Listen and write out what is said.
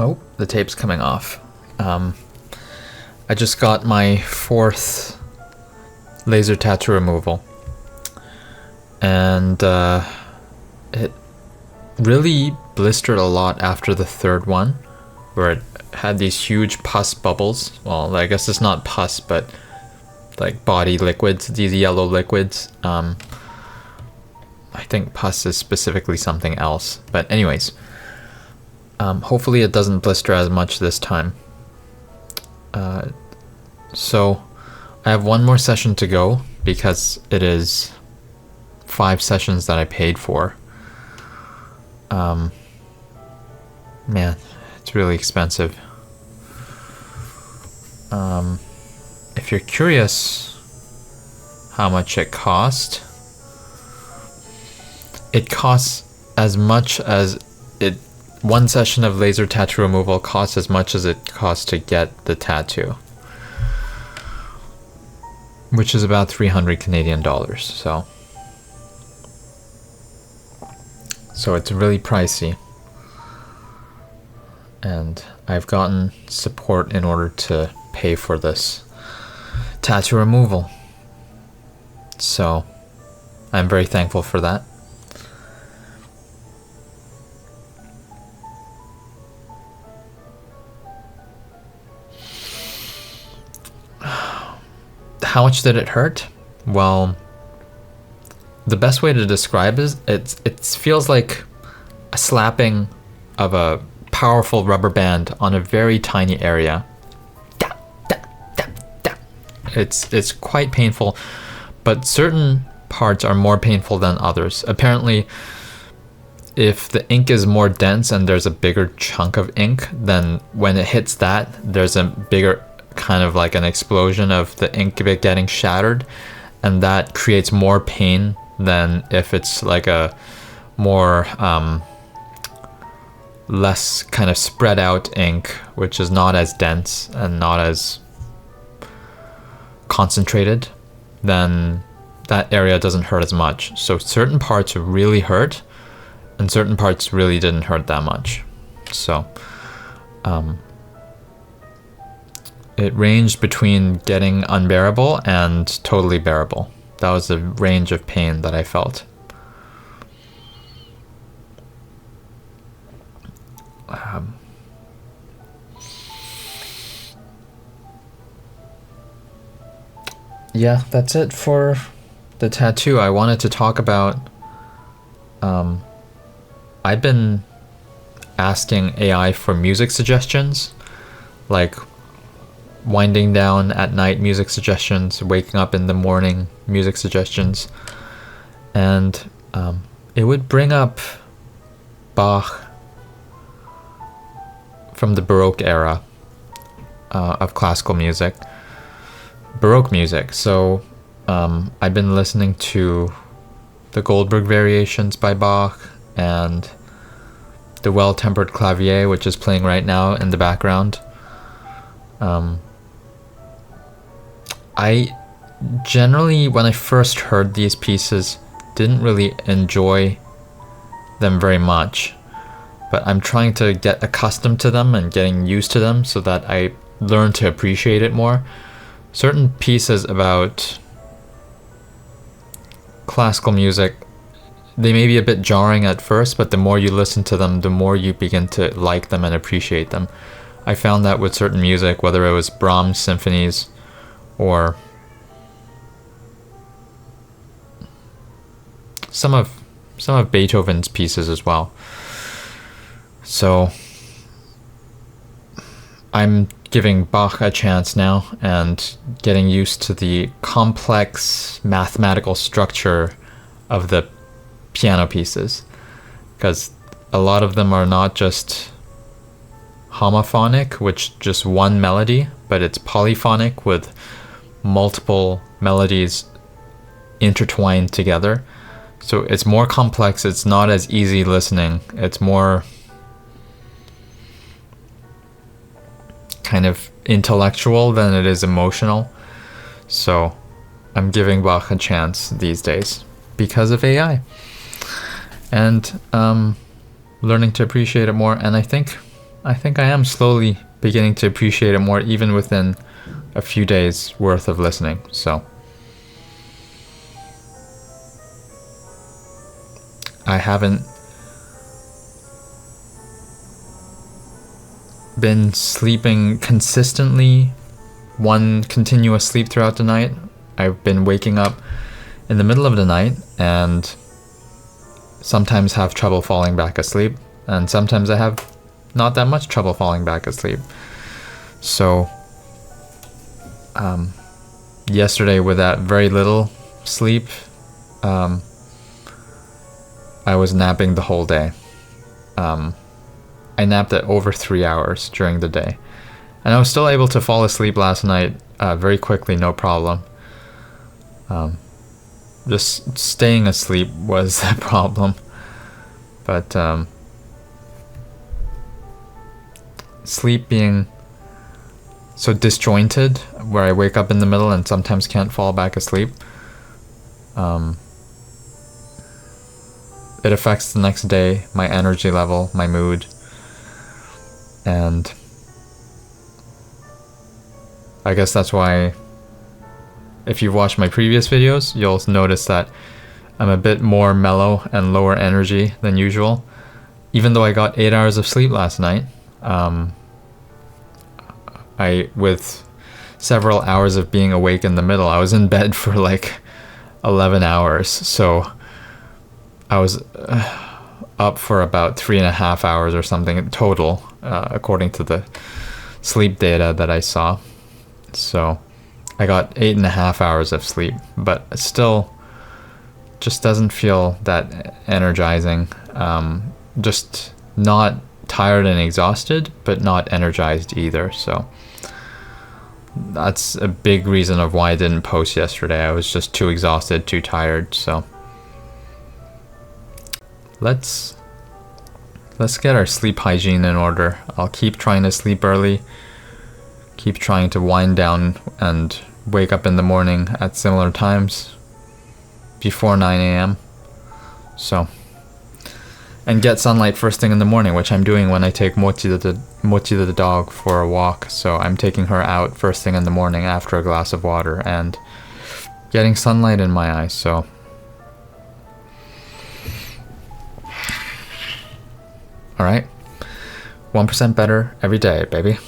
Oh, the tape's coming off. I just got my 4th laser tattoo removal, and it really blistered a lot after the 3rd one, where it had these huge pus bubbles. Well, I guess it's not pus, but like body liquids, these yellow liquids. I think pus is specifically something else, but anyways, hopefully it doesn't blister as much this time. So I have one more session to go because it is 5 sessions that I paid for. Man, it's really expensive. If you're curious how much it costs as much as one session of laser tattoo removal costs as much as it costs to get the tattoo, which is about 300 Canadian dollars. So it's really pricey, and I've gotten support in order to pay for this tattoo removal, so I'm very thankful for that. How much did it hurt? Well, the best way to describe it is it feels like a slapping of a powerful rubber band on a very tiny area. It's quite painful, but certain parts are more painful than others. Apparently, if the ink is more dense and there's a bigger chunk of ink, then when it hits that, there's a bigger kind of like an explosion of the ink getting shattered, and that creates more pain than if it's like a more less kind of spread out ink, which is not as dense and not as concentrated. Then that area doesn't hurt as much. So certain parts really hurt and certain parts really didn't hurt that much. So it ranged between getting unbearable and totally bearable. That was the range of pain that I felt. Yeah, that's it for the tattoo. I wanted to talk about I've been asking AI for music suggestions, like winding down at night music suggestions, waking up in the morning music suggestions, and it would bring up Bach from the Baroque era of classical music, Baroque music. So I've been listening to the Goldberg variations by Bach and the Well-Tempered Clavier, which is playing right now in the background. I generally, when I first heard these pieces, didn't really enjoy them very much, but I'm trying to get accustomed to them and getting used to them so that I learn to appreciate it more. Certain pieces about classical music, they may be a bit jarring at first, but the more you listen to them, the more you begin to like them and appreciate them. I found that with certain music, whether it was Brahms symphonies or some of Beethoven's pieces as well. So I'm giving Bach a chance now and getting used to the complex mathematical structure of the piano pieces, because a lot of them are not just homophonic, which just one melody, but it's polyphonic with multiple melodies intertwined together. So it's more complex. It's not as easy listening. It's more kind of intellectual than it is emotional. So I'm giving Bach a chance these days because of AI, and learning to appreciate it more. And I think I think I am slowly beginning to appreciate it more, even within a few days worth of listening. So I haven't been sleeping consistently, one continuous sleep throughout the night. I've been waking up in the middle of the night and sometimes have trouble falling back asleep, and sometimes I have not that much trouble falling back asleep. So yesterday, with that very little sleep, I was napping the whole day. I napped at over 3 hours during the day, and I was still able to fall asleep last night very quickly, no problem. Just staying asleep was the problem. But sleep being so disjointed, where I wake up in the middle and sometimes can't fall back asleep, it affects the next day, my energy level, my mood. And I guess that's why, if you've watched my previous videos, you'll notice that I'm a bit more mellow and lower energy than usual. Even though I got 8 hours of sleep last night, with several hours of being awake in the middle, I was in bed for like 11 hours. So I was up for about 3.5 hours or something total, according to the sleep data that I saw. So I got 8.5 hours of sleep, but still just doesn't feel that energizing. Just not tired and exhausted, but not energized either. So that's a big reason of why I didn't post yesterday. I was just too exhausted, too tired. So let's get our sleep hygiene in order. I'll keep trying to sleep early, keep trying to wind down and wake up in the morning at similar times before 9 a.m. So, and get sunlight first thing in the morning, which I'm doing when I take Mochi the dog for a walk. So I'm taking her out first thing in the morning after a glass of water and getting sunlight in my eyes. So all right, 1% better every day, baby.